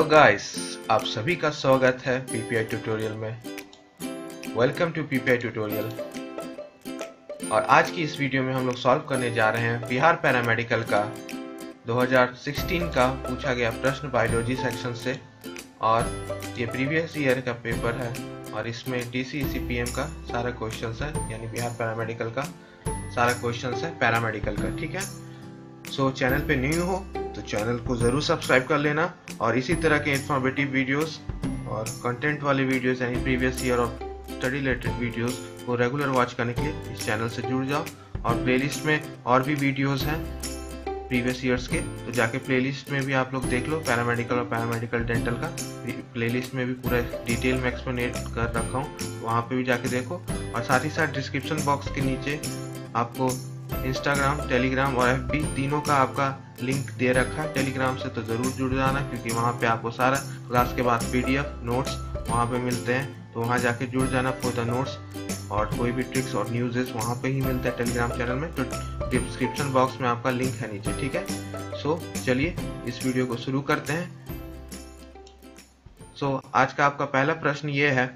Guys, आप सभी का स्वागत है पीपीआई ट्यूटोरियल में। Welcome to PPI tutorial. और आज की इस वीडियो में हम लोग सॉल्व करने जा रहे हैं बिहार पैरामेडिकल का 2016 का पूछा गया प्रश्न बायोलॉजी सेक्शन से। और ये प्रीवियस ईयर का पेपर है और इसमें TCECPM का सारा क्वेश्चन है, यानी बिहार पैरामेडिकल का सारा क्वेश्चन है पैरामेडिकल का। ठीक है, सो चैनल पे न्यू हो तो चैनल को जरूर सब्सक्राइब कर लेना और इसी तरह के इंफॉर्मेटिव वीडियोस और कंटेंट वाले वीडियोस यानी प्रीवियस ईयर और स्टडी रिलेटेड वीडियोस को रेगुलर वॉच करने के लिए इस चैनल से जुड़ जाओ। और प्लेलिस्ट में और भी वीडियोस हैं प्रीवियस ईयर्स के, तो जाके प्लेलिस्ट में भी आप लोग देख लो। पैरामेडिकल और पैरामेडिकल डेंटल का प्लेलिस्ट में भी पूरा डिटेल में एक्सप्लेनेट कर रखा हूँ, वहाँ पे भी जाके देखो। और साथ ही साथ डिस्क्रिप्शन बॉक्स के नीचे आपको इंस्टाग्राम, टेलीग्राम और FB तीनों का आपका लिंक दे रखा है। टेलीग्राम से तो ज़रूर जुड़ जाना, क्योंकि वहाँ पे आपको सारा क्लास के बाद PDF नोट्स वहाँ पे मिलते हैं, तो वहाँ जाके जुड़ जाना फॉर द नोट्स। और कोई भी ट्रिक्स और न्यूज़ वहाँ पे ही मिलता है टेलीग्राम चैनल में, तो डिस्क्रिप्शन बॉक्स में आपका लिंक है नीचे। ठीक है, सो चलिए इस वीडियो को शुरू करते हैं। सो आज का आपका पहला प्रश्न ये है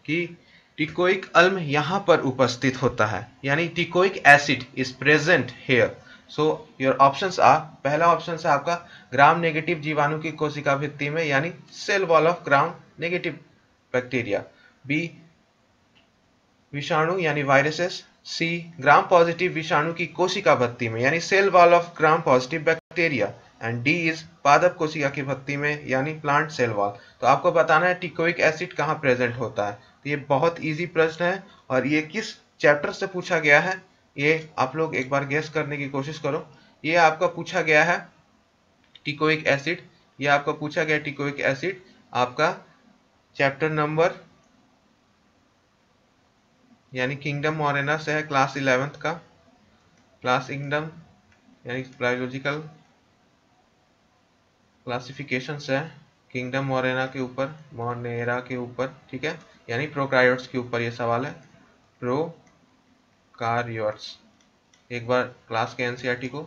कि टिकोइक अम्ल यहाँ पर उपस्थित होता है, यानी teichoic acid is present here. So your options are, पहला ऑप्शन है आपका ग्राम नेगेटिव जीवाणु की कोशिका भित्ति में, यानी cell wall of gram negative bacteria. B विषाणु यानी वायरसेस। सी ग्राम पॉजिटिव विषाणु की कोशिका भित्ति में, यानी cell wall of gram positive bacteria. And D is पादप कोशिका की भित्ति में, यानी प्लांट सेल वॉल। तो आपको बताना है टिकोइक एसिड कहाँ प्रेजेंट होता है। तो ये बहुत इजी प्रश्न है और ये किस चैप्टर से पूछा गया है ये आप लोग एक बार गेस करने की कोशिश करो। ये आपका पूछा गया है टिकोइक एसिड, ये आपका पूछा गया टिकोइक एसिड आपका चैप्टर नंबर यानी किंगडम मोरेना से है, क्लास 11th का। क्लास किंगडम यानी बायोलॉजिकल क्लासिफिकेशन से है, किंगडम मोरेना के ऊपर, मोनेरा के ऊपर। ठीक है, यानी प्रोकार्योट्स के ऊपर ये सवाल है, प्रोकार्योट्स। एक बार क्लास के एनसीईआरटी को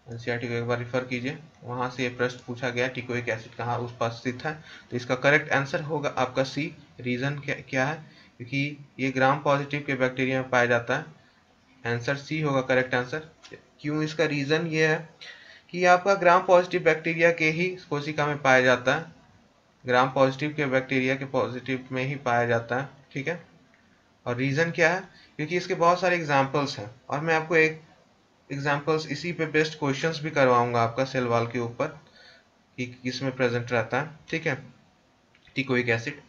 एक बार रिफर कीजिए, वहां से ये प्रश्न पूछा गया टिकोइक एसिड कहाँ उपस्थित है। तो इसका करेक्ट आंसर होगा आपका सी। रीजन क्या है, क्योंकि ये ग्राम पॉजिटिव के बैक्टीरिया में पाया जाता है। आंसर सी होगा करेक्ट आंसर। क्यों, इसका रीजन ये है कि आपका ग्राम पॉजिटिव बैक्टीरिया के ही कोशिका में पाया जाता है, ग्राम पॉजिटिव के बैक्टीरिया के पॉजिटिव में ही पाया जाता है। ठीक है, और रीजन क्या है, क्योंकि इसके बहुत सारे एग्जाम्पल्स हैं और मैं आपको एक एग्जाम्पल्स इसी पे बेस्ड क्वेश्चंस भी करवाऊंगा आपका सेल वॉल के ऊपर कि किसमें प्रेजेंट रहता है। ठीक है, टिकोइक एसिड।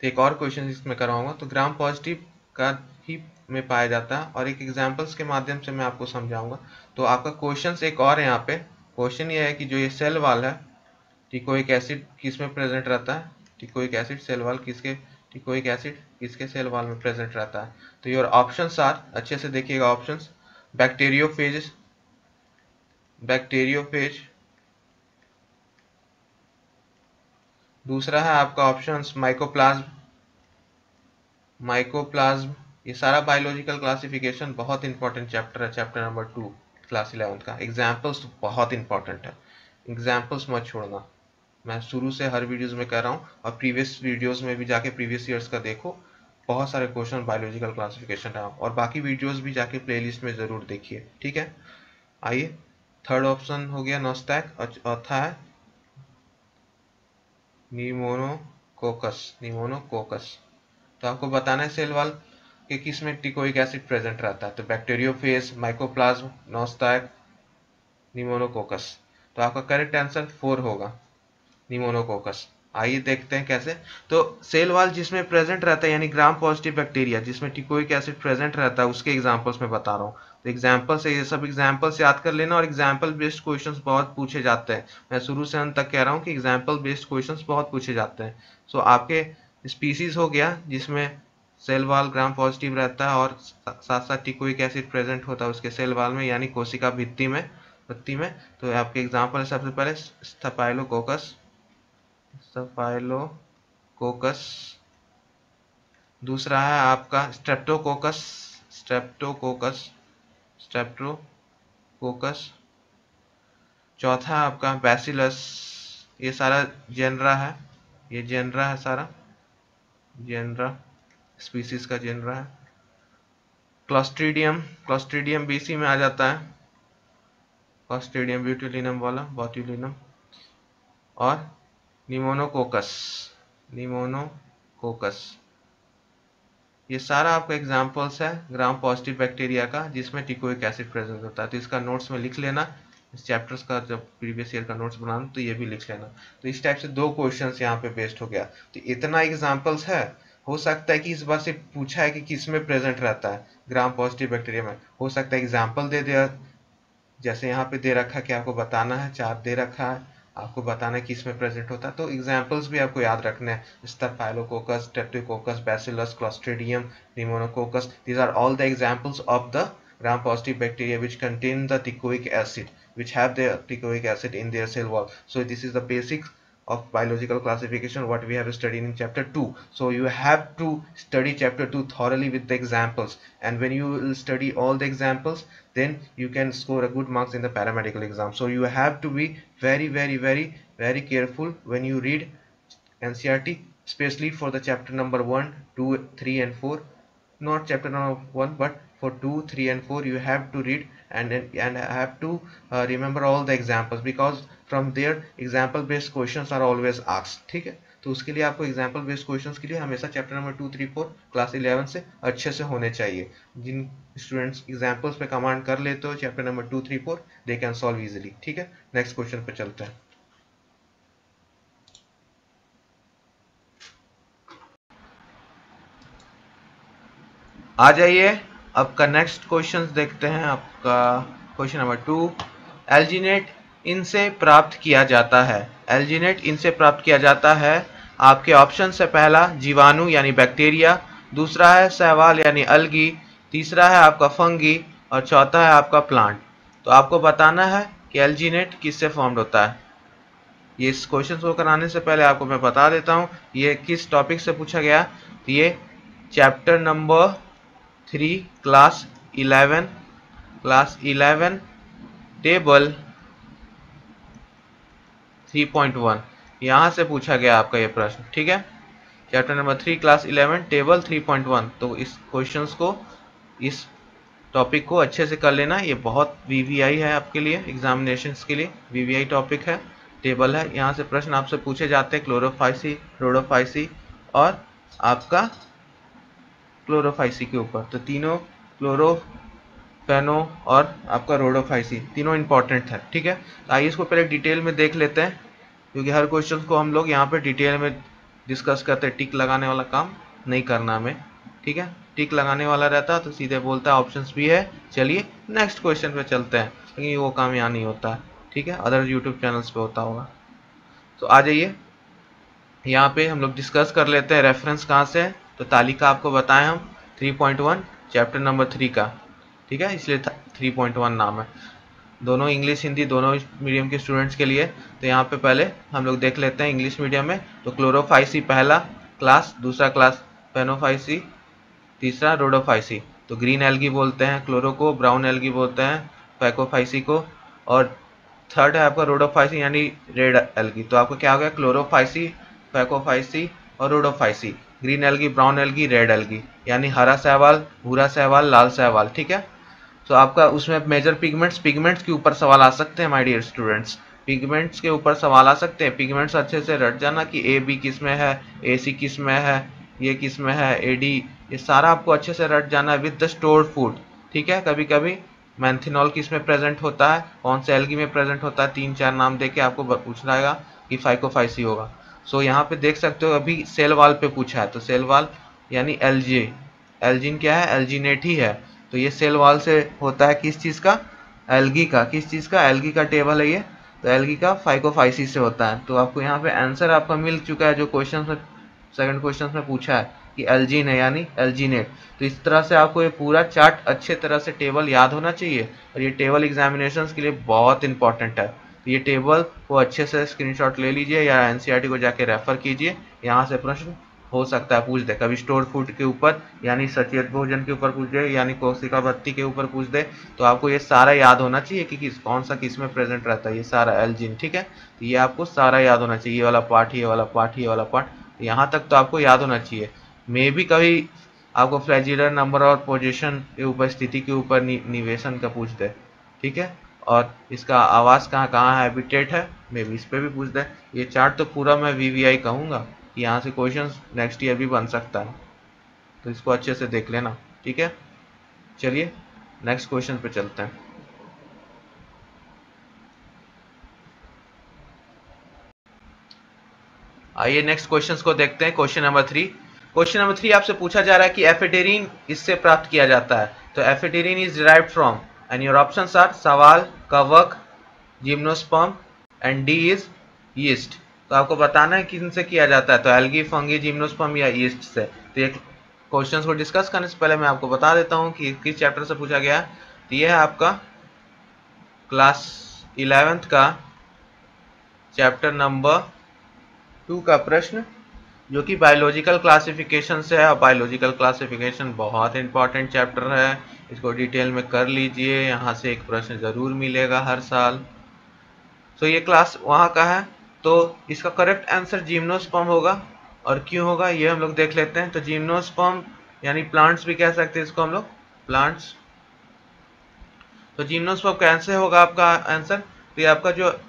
तो एक और क्वेश्चन इसमें करवाऊंगा, तो ग्राम पॉजिटिव का ही में पाया जाता है और एक एग्जाम्पल्स के माध्यम से मैं आपको समझाऊंगा। तो आपका क्वेश्चन एक और है यहाँ पे। क्वेश्चन ये है कि जो ये सेल वॉल है, टिकोइक एसिड किस में प्रेजेंट रहता है, टिकोइक एसिड सेल वॉल किसके, टिकोइक एसिड किसके सेल वॉल में प्रेजेंट रहता है। तो योर ऑप्शंस आर, अच्छे से देखिएगा ऑप्शंस, बैक्टीरियोफेज, बैक्टीरियोफेज। दूसरा है आपका ऑप्शंस माइकोप्लाज्म, माइकोप्लाज्म। ये सारा बायोलॉजिकल क्लासिफिकेशन बहुत इंपॉर्टेंट चैप्टर है, चैप्टर नंबर 2 क्लास 11 का। एग्जाम्पल्स तो बहुत इंपॉर्टेंट है, एग्जाम्पल्स मत छोड़ना। मैं शुरू से हर वीडियोस में कह रहा हूँ और प्रीवियस वीडियोस में भी जाके प्रीवियस ईयर्स का देखो, बहुत सारे क्वेश्चन बायोलॉजिकल क्लासिफिकेशन है। और बाकी वीडियोस भी जाके प्लेलिस्ट में ज़रूर देखिए। ठीक है, आइए थर्ड ऑप्शन हो गया नोस्टैक और चौथा है निमोनोकोकस, निमोनोकोकस। तो आपको बताना है सेल वॉल के किस में टिकोइक एसिड प्रेजेंट रहता है। तो बैक्टीरियोफेज, माइकोप्लाज्म, नोस्टैक, निमोनोकोकस। तो आपका करेक्ट आंसर 4 होगा, निमोनोकोकस। आइए देखते हैं कैसे। तो सेल वॉल जिसमें प्रेजेंट रहता है, यानी ग्राम पॉजिटिव बैक्टीरिया जिसमें टिकोइक एसिड प्रेजेंट रहता है, उसके एग्जांपल्स में बता रहा हूँ। तो एग्जांपल से ये सब एग्जांपल्स याद कर लेना, और एग्जांपल बेस्ड क्वेश्चंस बहुत पूछे जाते हैं। मैं शुरू से अंत तक कह रहा हूँ कि एग्जांपल बेस्ड क्वेश्चंस बहुत पूछे जाते हैं। सो आपके स्पीसीज हो गया जिसमें सेल वॉल ग्राम पॉजिटिव रहता है और साथ साथ टिकोइक एसिड प्रेजेंट होता है उसके सेल वॉल में, यानी कोशिका भित्ति में। तो आपके एग्जांपल है सबसे पहले स्टेफाइलोकोकस, स्टेफाइलोकोकस। दूसरा है आपका स्ट्रेप्टोकोकस, स्ट्रेप्टोकोकस, स्ट्रेप्टोकोकस। चौथा है आपका बैसिलस ये सारा जेनरा है, ये जेनरा है सारा, जेनरा स्पीसीज का जेनरा है। क्लॉस्ट्रीडियम, क्लॉस्ट्रीडियम भी इसी में आ जाता है, क्लॉस्ट्रीडियम ब्यूटिलिनम वाला, बॉट्यूलिनम। और निमोनोकोकस, निमोनोकोकस, ये सारा आपका एग्जांपल्स है ग्राम पॉजिटिव बैक्टीरिया का जिसमें टिकोइक एसिड प्रेजेंट होता है। तो इसका नोट्स में लिख लेना, इस चैप्टर्स का जब प्रीवियस ईयर का नोट्स बनाना तो ये भी लिख लेना। तो इस टाइप से 2 क्वेश्चंस यहाँ पे बेस्ड हो गया। तो इतना एग्जांपल्स है, हो सकता है कि इस बार से पूछा है कि किस में प्रेजेंट रहता है ग्राम पॉजिटिव बैक्टीरिया में, हो सकता है एग्जाम्पल दे दिया, जैसे यहाँ पे दे रखा है कि आपको बताना है, 4 दे रखा है, आपको बताना है कि इसमें प्रेजेंट होता है। तो एग्जांपल्स भी आपको याद रखने हैं, staphylococcus, streptococcus, bacillus, clostridium, pneumococcus, these are all the examples of the gram positive bacteria which contain the teichoic acid, which have the teichoic acid in their cell wall. So this is the basics of biological classification what we have studied in chapter 2. So you have to study chapter 2 thoroughly with the examples, and when you will study all the examples, then you can score a good marks in the paramedical exam. So you have to be very careful when you read NCERT, especially for the chapter number 1, 2, 3 and 4. Not chapter number 1, but for 2, 3 and 4 you have to read and have to remember all the examples, because from there example based questions are always asked. ठीक है, तो उसके लिए आपको example based questions के लिए हमेशा chapter number 2, 3, 4 class 11 से अच्छे से होने चाहिए। जिन स्टूडेंट्स एग्जाम्पल्स पे कमांड कर लेते हो chapter number 2, 3, 4 they can solve easily. ठीक है, नेक्स्ट क्वेश्चन पे चलते हैं। आ जाइए, आपका नेक्स्ट क्वेश्चन देखते हैं। आपका क्वेश्चन नंबर 2, एल्जिनेट इनसे प्राप्त किया जाता है, एल्जिनेट इनसे प्राप्त किया जाता है। आपके ऑप्शन से पहला जीवाणु यानी बैक्टीरिया, दूसरा है शैवाल यानी अलगी, तीसरा है आपका फंगी और चौथा है आपका प्लांट। तो आपको बताना है कि एल्जिनेट किससे फॉर्म्ड होता है। ये इस क्वेश्चन को कराने से पहले आपको मैं बता देता हूँ ये किस टॉपिक से पूछा गया। तो ये चैप्टर नंबर 3 क्लास 11 टेबल 3.1 यहाँ से पूछा गया आपका ये प्रश्न। ठीक है, चैप्टर नंबर 3 क्लास 11 टेबल 3.1। तो इस क्वेश्चंस को, इस टॉपिक को अच्छे से कर लेना, ये बहुत वीवीआई है आपके लिए, एग्जामिनेशंस के लिए वीवीआई टॉपिक है, टेबल है। यहाँ से प्रश्न आपसे पूछे जाते हैं क्लोरोफाइसी, रोडोफाइसी और आपका क्लोरोफाइसी के ऊपर। तो तीनों क्लोरो, फेनो और आपका रोडोफाइसी तीनों इंपॉर्टेंट है। ठीक है, तो आइए इसको पहले डिटेल में देख लेते हैं, क्योंकि हर क्वेश्चन को हम लोग यहाँ पे डिटेल में डिस्कस करते हैं। टिक लगाने वाला काम नहीं करना हमें। ठीक है, टिक लगाने वाला रहता तो सीधे बोलता है ऑप्शंस भी है, चलिए नेक्स्ट क्वेश्चन पे चलते हैं, लेकिन वो काम यहाँ नहीं होता है। ठीक है, अदर यूट्यूब चैनल्स पे होता होगा। तो आ जाइए, यहाँ पे हम लोग डिस्कस कर लेते हैं रेफरेंस कहाँ से है। तो तालिका आपको बताएं हम 3.1 चैप्टर नंबर 3 का। ठीक है, इसलिए 3.1 नाम है, दोनों इंग्लिश हिंदी दोनों मीडियम के स्टूडेंट्स के लिए। तो यहाँ पे पहले हम लोग देख लेते हैं इंग्लिश मीडियम में। तो क्लोरोफाइसी पहला क्लास, दूसरा क्लास फेनोफाइसी, तीसरा रोडोफाइसी। तो ग्रीन एल्गी बोलते हैं क्लोरो को, ब्राउन एल्गी बोलते हैं फैकोफाइसी को, और थर्ड है आपका रोडोफाइसी यानी रेड एल्गी। तो आपका क्या हो गया, क्लोरोफाइसी, फैकोफाइसी और Rhodophyceae. Green algae, brown algae, red algae, यानी हरा शैवाल, भूरा शैवाल, लाल शैवाल। ठीक है, तो आपका उसमें मेजर पिगमेंट्स, पिगमेंट्स के ऊपर सवाल आ सकते हैं माय डियर स्टूडेंट्स, पिगमेंट्स के ऊपर सवाल आ सकते हैं। पिगमेंट्स अच्छे से रट जाना कि ए बी किस में है, ए सी किस में है, ये किस में है, ए डी, ये सारा आपको अच्छे से रट जाना है विद द स्टोर्ड फूड। ठीक है, कभी कभी मैंथिनॉल किस में प्रेजेंट होता है, कौन से एल्गी में प्रेजेंट होता है, 3-4 नाम देके आपको पूछ रहेगा कि फाइकोफाइसी होगा। सो यहाँ पे देख सकते हो अभी सेल वाल पे पूछा है, तो सेल वाल यानी एलजे, एल्जिन क्या है, एल्जिनेट ही है। तो ये सेल वाल से होता है किस चीज़ का, एल्गी का, किस चीज़ का, एल्गी का टेबल है ये। तो एल्गी का फाइकोफाइसी से होता है। तो आपको यहाँ पे आंसर आपका मिल चुका है जो क्वेश्चन में, सेकंड क्वेश्चन में पूछा है कि एल्जिन है यानी एल्जिनेट। तो इस तरह से आपको ये पूरा चार्ट अच्छे तरह से टेबल याद होना चाहिए, और ये टेबल एग्जामिनेशंस के लिए बहुत इंपॉर्टेंट है। तो ये टेबल को अच्छे से स्क्रीनशॉट ले लीजिए या एनसीईआरटी को जाके रेफर कीजिए, यहाँ से प्रश्न हो सकता है पूछ दे, कभी स्टोर फूड के ऊपर यानी सचेत भोजन के ऊपर पूछ दे, यानी कोशिका भत्ती के ऊपर पूछ दे। तो आपको ये सारा याद होना चाहिए कि कौन सा किस में प्रेजेंट रहता है, ये सारा एल्जिन, ठीक है। तो ये आपको सारा याद होना चाहिए, ये वाला पार्ट, ये वाला पार्ट, ये वाला पार्ट, यहाँ तक तो आपको याद होना चाहिए। मे भी कभी आपको फ्लैजिलर नंबर और पोजिशन के ऊपर, स्थिति के ऊपर निवेशन का पूछ दे, ठीक है। और इसका आवास कहाँ कहाँ हैबिटेट है, मे भी इस पे भी पूछ दे। ये चार्ट तो पूरा मैं वीवीआई कहूँगा, यहाँ से क्वेश्चन नेक्स्ट ईयर भी बन सकता है, तो इसको अच्छे से देख लेना, ठीक है। चलिए नेक्स्ट क्वेश्चन पे चलते हैं। आइए नेक्स्ट क्वेश्चंस को देखते हैं। Question number 3। क्वेश्चन नंबर 3 आपसे पूछा जा रहा है कि एफेटेरिन इससे प्राप्त किया जाता है। तो ephedrine is derived from, and your options are सवाल, कवक, gymnosperm and D is yeast. तो आपको बताना है किन से किया जाता है, तो एल्गी, फंगी, जिम्नोस्पर्म या यीस्ट से। तो ये क्वेश्चन को डिस्कस करने से पहले मैं आपको बता देता हूँ कि किस चैप्टर से पूछा गया है। तो ये है आपका क्लास 11th का चैप्टर नंबर 2 का प्रश्न, जो कि बायोलॉजिकल क्लासिफिकेशन से है। बायोलॉजिकल क्लासिफिकेशन बहुत इंपॉर्टेंट चैप्टर है, इसको डिटेल में कर लीजिए, यहाँ से एक प्रश्न जरूर मिलेगा हर साल। तो ये क्लास वहाँ का है, तो इसका करेक्ट आंसर जिम्नोस्पर्म होगा। और क्यों होगा ये हम लोग देख लेते हैं। तो जिम्नोस्पर्म यानी प्लांट्स भी कह सकते हैं इसको हम लोग, प्लांट्स। तो जिम्नोस्पर्म कैसे होगा आपका आंसर। तो ये आपका जो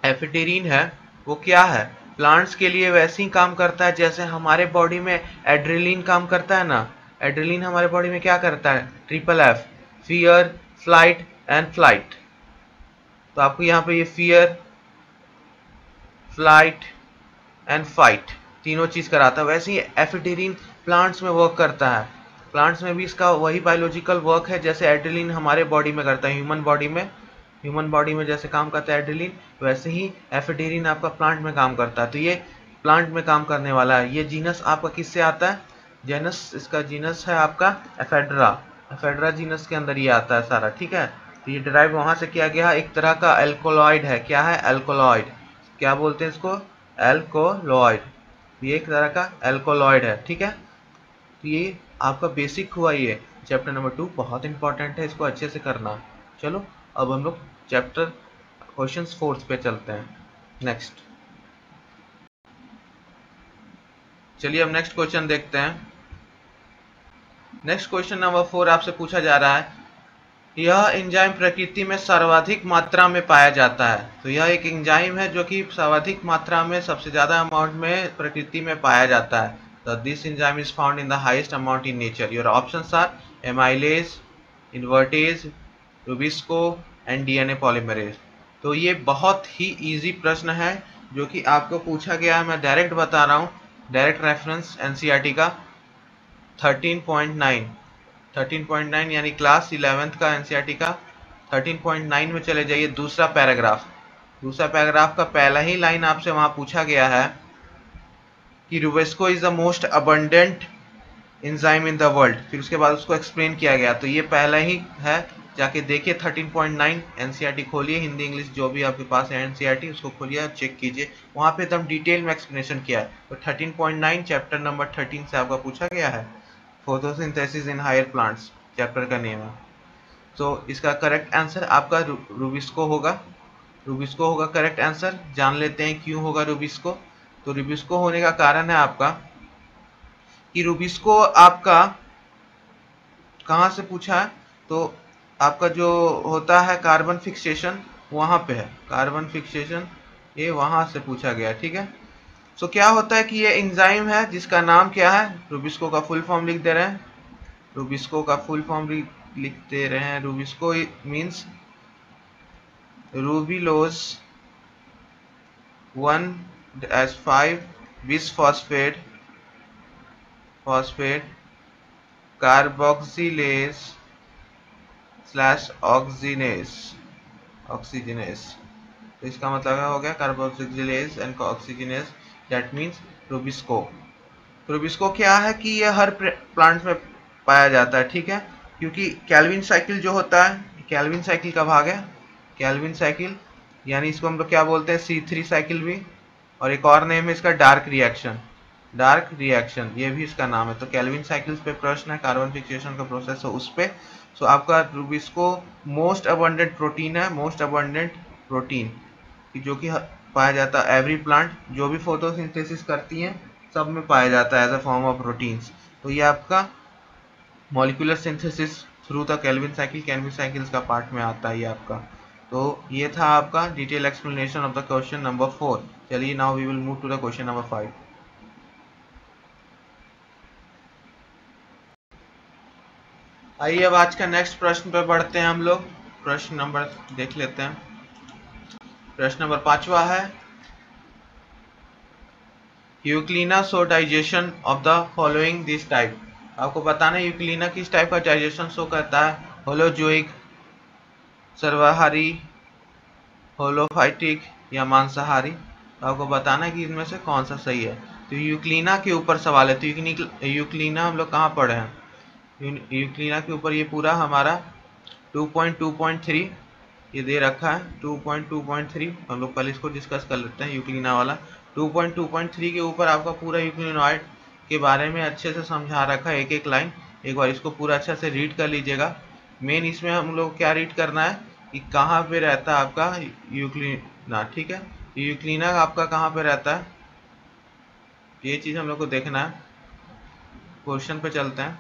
एफेटेरिन है वो क्या है, प्लांट्स के लिए वैसे ही काम करता है जैसे हमारे बॉडी में एड्रेलिन काम करता है ना। एड्रेलिन हमारे बॉडी में क्या करता है, triple F, fear, flight and flight. तो आपको यहाँ पे ये फियर, फ्लाइट एंड फाइट तीनों चीज कराता है। वैसे ही एफेटेरिन प्लांट्स में वर्क करता है, प्लांट्स में भी इसका वही बायोलॉजिकल वर्क है जैसे एड्रेलिन हमारे बॉडी में करता है। ह्यूमन बॉडी में जैसे काम करता है एड्रेलिन, वैसे ही एफेटेरिन आपका प्लांट में काम करता है। तो ये प्लांट में काम करने वाला है। ये जीनस आपका किससे आता है, जेनस, इसका जीनस है आपका एफेड्रा। एफेड्रा जीनस के अंदर ये आता है सारा, ठीक है। तो ये डिराइव वहां से किया गया, एक तरह का एल्कोलॉइड है। क्या है, एल्कोलॉइड, क्या बोलते हैं इसको, एल्कोलॉइड। ये एक तरह का एल्कोलॉइड है, ठीक है। तो ये आपका बेसिक हुआ, ये चैप्टर नंबर 2 बहुत इंपॉर्टेंट है, इसको अच्छे से करना। चलो अब हम लोग चैप्टर क्वेश्चन 4 पे चलते हैं। नेक्स्ट, चलिए अब नेक्स्ट क्वेश्चन देखते हैं। नेक्स्ट क्वेश्चन नंबर 4 आपसे पूछा जा रहा है, यह एंजाइम प्रकृति में सर्वाधिक मात्रा में पाया जाता है। तो यह एक एंजाइम है जो कि सर्वाधिक मात्रा में, सबसे ज्यादा अमाउंट में प्रकृति में पाया जाता है। तो this enzyme is found in the highest amount in nature. Your options are amylase, invertase, rubisco and DNA polymerase. तो ये बहुत ही इजी प्रश्न है जो कि आपको पूछा गया है, मैं डायरेक्ट बता रहा हूँ, डायरेक्ट रेफरेंस एनसीईआरटी का 13.9 यानी क्लास 11th का एनसीईआरटी का 13.9 में चले जाइए। दूसरा पैराग्राफ का पहला ही लाइन आपसे वहां पूछा गया है कि rubisco is the most abundant enzyme in the world. फिर उसके बाद उसको एक्सप्लेन किया गया। तो ये पहला ही है, जाके देखिए 13.9 एनसीईआरटी खोलिए, हिंदी इंग्लिश जो भी आपके पास है एनसीईआरटी उसको खोलिए, चेक कीजिए, वहां पे एकदम डिटेल में एक्सप्लेनेशन किया है। तो 13.9 चैप्टर नंबर 13 से आपका पूछा गया है, photosynthesis in higher plants chapter का नेम है। तो इसका करेक्ट आंसर आपका रूबिस्को होगा करेक्ट आंसर। जान लेते हैं क्यों होगा रूबिस्को। तो रूबिस्को होने का कारण है आपका कि रूबिस्को आपका कहाँ से पूछा है, तो आपका जो होता है कार्बन फिक्सेशन वहां पे है, कार्बन फिक्सेशन ये वहां से पूछा गया, ठीक है। सो क्या होता है कि ये एंजाइम है जिसका नाम क्या है, रूबिस्को का फुल फॉर्म लिख दे रहे हैं, रूबिस्को का फुल फॉर्म लिख दे रहे हैं। Rubisco means रूबिलोज 1-5 bis phosphate carboxylase / oxygenase. तो इसका मतलब हो गया carboxylase and oxygenase, that means rubisco. Rubisco क्या है कि ये हर प्लांट में पाया जाता है, ठीक है। क्योंकि कैल्विन साइकिल जो होता है, कैल्विन साइकिल का भाग है, कैल्विन साइकिल यानी इसको हम लोग क्या बोलते हैं, C3 साइकिल भी, और एक और नेम है इसका डार्क रिएक्शन। डार्क रिएक्शन, ये भी इसका नाम है। तो केल्विन साइकिल्स पे प्रश्न है, कार्बन फिक्सेशन का प्रोसेस है उस पे। सो आपका रुबिस्को मोस्ट अबंडेंट प्रोटीन है, मोस्ट अबंडेंट प्रोटीन जो कि पाया जाता है एवरी प्लांट, जो भी फोटोसिंथेसिस करती हैं सब में पाया जाता है as a form of proteins. तो ये आपका molecular synthesis through the Calvin cycles का पार्ट में आता है ये आपका। तो ये था आपका detail explanation of the question number 4। चलिए now we will move to the question number 5। आइए अब आज का नेक्स्ट प्रश्न पे बढ़ते हैं हम लोग। प्रश्न नंबर देख लेते हैं। प्रश्न नंबर 5वां है, euglena show digestion of the following this type. आपको बताना है यूक्लिना किस टाइप का डाइजेशन शो करता है, होलोजोइक, सर्वाहारी, होलोफाइटिक या मांसाहारी। तो आपको बताना है कि इनमें से कौन सा सही है। तो यूक्लिना के ऊपर सवाल है, तो यूक्लिना हम लोग कहाँ पढ़े हैं, यूक्लिना के ऊपर ये पूरा हमारा 2.2.3 ये दे रखा है। 2.2.3 हम लोग पहले इसको डिस्कस कर लेते हैं यूक्लिना वाला। 2.2.3 के ऊपर आपका पूरा यूक्लिनॉइड के बारे में अच्छे से समझा रखा है, एक एक लाइन। एक बार इसको पूरा अच्छे से रीड कर लीजिएगा। मेन इसमें हम लोग क्या रीड करना है कि कहाँ पे रहता है आपका यूक्लिना, ठीक है। यूक्लिना आपका कहाँ पे रहता है, ये चीज़ हम लोग को देखना है। क्वेश्चन पे चलते हैं।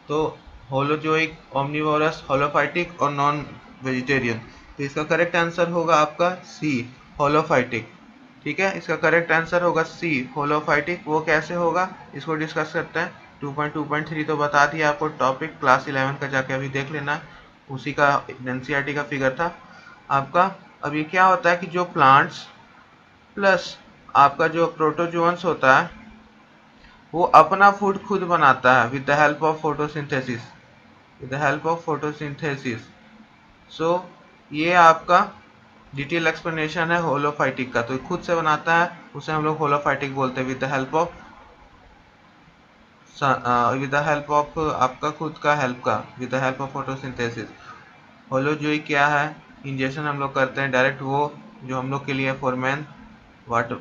तो होलोजोइक, ओमनिवोरस, होलोफाइटिक और नॉन वेजिटेरियन। तो इसका करेक्ट आंसर होगा आपका सी, होलोफाइटिक। ठीक है, इसका करेक्ट आंसर होगा सी, होलोफाइटिक। वो कैसे होगा इसको डिस्कस करते हैं। 2.2.3 तो बता दिया आपको, टॉपिक क्लास 11 का जाके अभी देख लेना, उसी का एनसीईआरटी का फिगर था आपका। अब ये क्या होता है कि जो प्लांट्स प्लस आपका जो प्रोटोजोअन्स होता है वो अपना फूड खुद बनाता है with the help of photosynthesis, with the help of photosynthesis. So ये आपका डिटेल एक्सप्लेनेशन है होलोफाइटिक का। तो खुद से बनाता है, उसे हम लोग होलोफाइटिक बोलते हैं, विद द हेल्प ऑफ आपका खुद का हेल्प का, with the help of photosynthesis. Holozoic क्या है, इंजेक्शन हम लोग करते हैं डायरेक्ट, वो जो हम लोग के लिए foreman what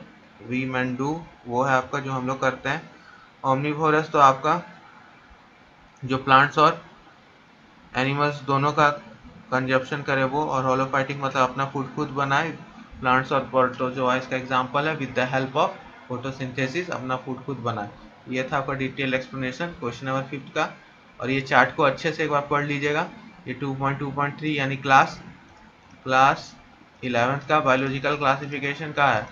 we man do, वो है आपका जो हम लोग करते हैं। ओमनिवोरस तो आपका जो प्लांट्स और एनिमल्स दोनों का कंजप्शन करे वो, और होलोफाइटिक मतलब अपना फूड खुद बनाए। प्लांट्स और प्रोटोजोआ का एग्जांपल है, with the help of photosynthesis अपना फूड खुद बनाए। ये था आपका डिटेल एक्सप्लेनेशन क्वेश्चन नंबर 5 का। और ये चार्ट को अच्छे से एक बार पढ़ लीजिएगा। ये 2.2.3 यानी क्लास 11th का बायोलॉजिकल क्लासिफिकेशन का है।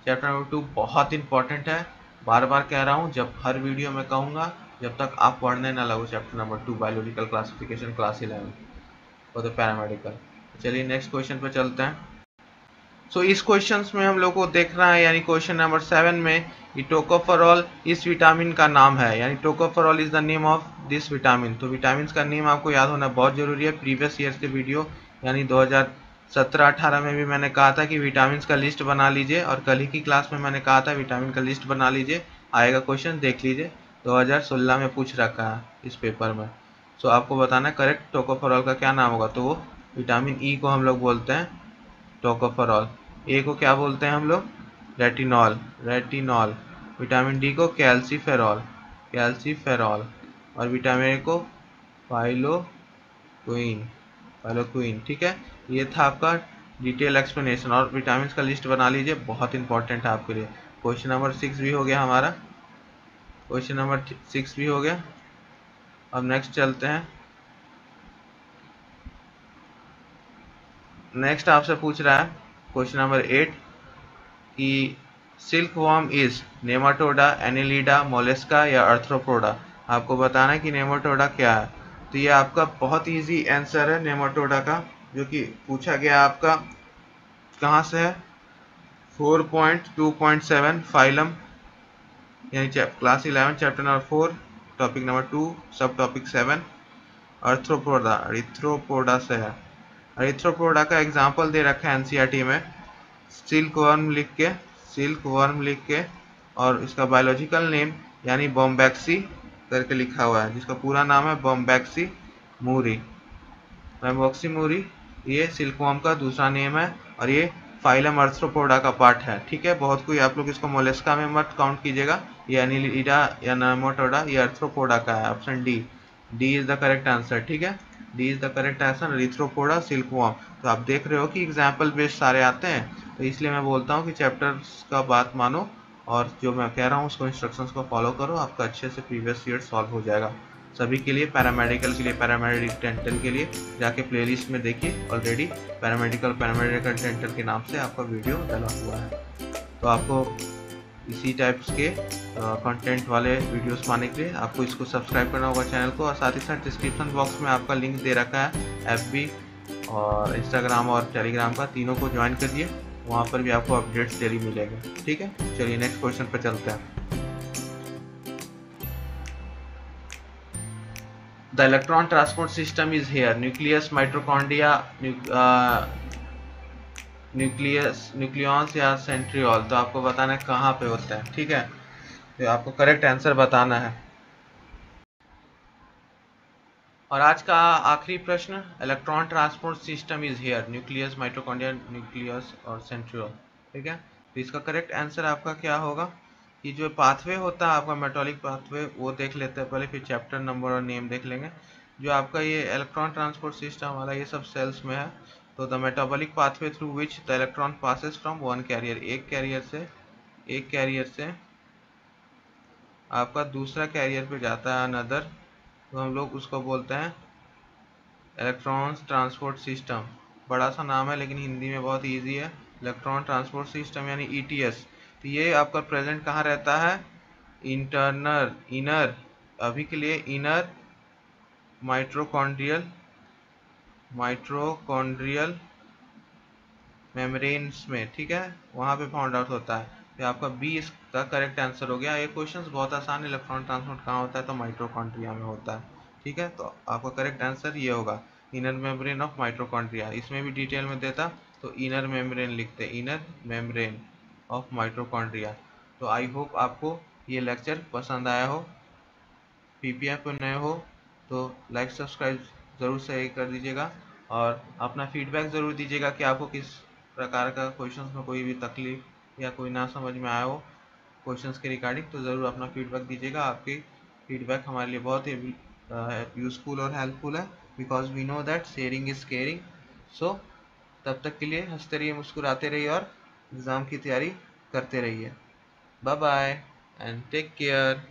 चैप्टर नंबर 2 बहुत इंपॉर्टेंट है, बार बार कह रहा हूँ, जब हर वीडियो में कहूँगा जब तक आप पढ़ने ना लगो। Chapter number 2 biological classification class 11 for the paramedical. चलिए नेक्स्ट क्वेश्चन पे चलते हैं। सो इस क्वेश्चन में हम लोग को देखना है, यानी क्वेश्चन नंबर 7 में कि टोकोफेरॉल इस विटामिन का नाम है, यानी tocopherol is the name of this vitamin. तो विटामिन का नेम आपको याद होना बहुत जरूरी है। प्रीवियस ईयर्स के वीडियो यानी 2017-18 में भी मैंने कहा था कि विटामिन का लिस्ट बना लीजिए, और कल ही की क्लास में मैंने कहा था विटामिन का लिस्ट बना लीजिए, आएगा क्वेश्चन देख लीजिए। 2016 में पूछ रखा है इस पेपर में। सो आपको बताना करेक्ट टोकोफेरॉल का क्या नाम होगा। तो वो विटामिन ई को हम लोग बोलते हैं टोकोफेरॉल, ए को क्या बोलते हैं हम लोग, रेटिनॉल, रेटिनॉल। विटामिन डी को कैल्सीफेरॉल, कैल्सीफेरॉल। और विटामिन ए को पाइलोक्विन, पाइलोक्विन। ठीक है, ये था आपका डिटेल एक्सप्लेनेशन। और विटामिन का लिस्ट बना लीजिए, बहुत इंपॉर्टेंट है आपके लिए। क्वेश्चन नंबर 6 भी हो गया हमारा, क्वेश्चन नंबर 6 भी हो गया। अब नेक्स्ट चलते हैं। नेक्स्ट आपसे पूछ रहा है क्वेश्चन नंबर 8 कि silkworm is Nematoda, Annelida, Mollusca या आर्थ्रोपोडा। आपको बताना है कि नेमाटोडा क्या है। तो ये आपका बहुत इजी आंसर है नेमाटोडा का, जो कि पूछा गया आपका कहाँ से है, 4.2.7 फाइलम, यानी class 11 chapter number 4 topic number 2 सब टॉपिक 7 आर्थ्रोपोडा, अरिथ्रोपोडा से है। अरिथ्रोपोडा का एग्जाम्पल दे रखा है एनसीईआरटी में, सिल्क वर्म लिख के, सिल्क वर्म लिख के, और इसका बायोलॉजिकल नेम यानी बॉम्बैक्सी करके लिखा हुआ है, जिसका पूरा नाम है बॉम्बैक्सी मूरी, बॉम्बैक्सी मूरी। ये सिल्क वर्म का दूसरा नेम है, और ये फाइलम आर्थ्रोपोडा का पार्ट है, ठीक है। बहुत कोई आप लोग इसको मोलस्का में मत काउंट कीजिएगा, ये एनिलिडा या नेमाटोडा, ये आर्थ्रोपोडा का है। Option D, D is the correct answer, ठीक है। D is the correct answer, Arthropoda silkworm. तो आप देख रहे हो कि एग्जाम्पल बेस्ड सारे आते हैं, तो इसलिए मैं बोलता हूँ कि चैप्टर्स का बात मानो और जो मैं कह रहा हूँ उसको इंस्ट्रक्शंस को फॉलो करो, आपका अच्छे से प्रीवियस ईयर सॉल्व हो जाएगा। सभी के लिए, पैरामेडिकल के लिए, पैरामेडिक डेंटल के लिए जाके प्लेलिस्ट में देखिए, ऑलरेडी पैरामेडिकल डेंटल के नाम से आपका वीडियो डला हुआ है। तो आपको इसी टाइप्स के कंटेंट वाले वीडियोस पाने के लिए आपको इसको सब्सक्राइब करना होगा चैनल को, और साथ ही साथ डिस्क्रिप्शन बॉक्स में आपका लिंक दे रखा है FB और इंस्टाग्राम और टेलीग्राम का, तीनों को ज्वाइन करिए, वहाँ पर भी आपको अपडेट्स डेली मिलेंगे, ठीक है। चलिए नेक्स्ट क्वेश्चन पर चलते हैं। The electron transport system is here: nucleus, mitochondria, nucleus या सेंट्रियोल। तो आपको बताना है कहाँ पे होता है, ठीक है। तो आपको करेक्ट आंसर बताना है। और आज का आखिरी प्रश्न, electron transport system is here: nucleus, mitochondria, nucleus और सेंट्रियोल, ठीक है। तो इसका करेक्ट आंसर आपका क्या होगा कि जो पाथवे होता है आपका मेटाबॉलिक पाथवे, वो देख लेते हैं पहले, फिर चैप्टर नंबर और नेम देख लेंगे। जो आपका ये इलेक्ट्रॉन ट्रांसपोर्ट सिस्टम वाला ये सब सेल्स में है। तो the metabolic pathway through which the electron passes from one carrier, एक कैरियर से आपका दूसरा कैरियर पे जाता है अनदर, तो हम लोग उसको बोलते हैं इलेक्ट्रॉन्स ट्रांसपोर्ट सिस्टम। बड़ा सा नाम है लेकिन हिंदी में बहुत इजी है, इलेक्ट्रॉन ट्रांसपोर्ट सिस्टम यानी ETS। तो ये आपका प्रेजेंट कहाँ रहता है? इनर, अभी के लिए इनर माइट्रोकॉन्ड्रियल मेम्ब्रेन्स में, ठीक है, वहाँ पे फाउंड आउट होता है। तो आपका बी इसका करेक्ट आंसर हो गया। ये क्वेश्चंस बहुत आसान है, इलेक्ट्रॉन ट्रांसपोर्ट कहाँ होता है? तो माइट्रोकॉन्ड्रिया में होता है, ठीक है। तो आपका करेक्ट आंसर ये होगा, इनर मेम्ब्रेन ऑफ माइट्रोकॉन्ड्रिया। इसमें भी डिटेल में देता तो इनर मेम्ब्रेन लिखते, इनर मेम्ब्रेन ऑफ माइट्रोकॉन्ड्रिया। तो आई होप आपको ये लेक्चर पसंद आया हो। PPI पर नए हो तो लाइक सब्सक्राइब ज़रूर से कर दीजिएगा, और अपना फीडबैक ज़रूर दीजिएगा कि आपको किस प्रकार का क्वेश्चंस में कोई भी तकलीफ या कोई ना समझ में आया हो क्वेश्चंस के रिगार्डिंग, तो ज़रूर अपना फीडबैक दीजिएगा। आपकी फीडबैक हमारे लिए बहुत ही यूज़फुल और हेल्पफुल है, because we know that sharing is caring. So तब तक के लिए हंसते रहिए, मुस्कुराते रहिए और एग्ज़ाम की तैयारी करते रहिए। Bye bye and take care.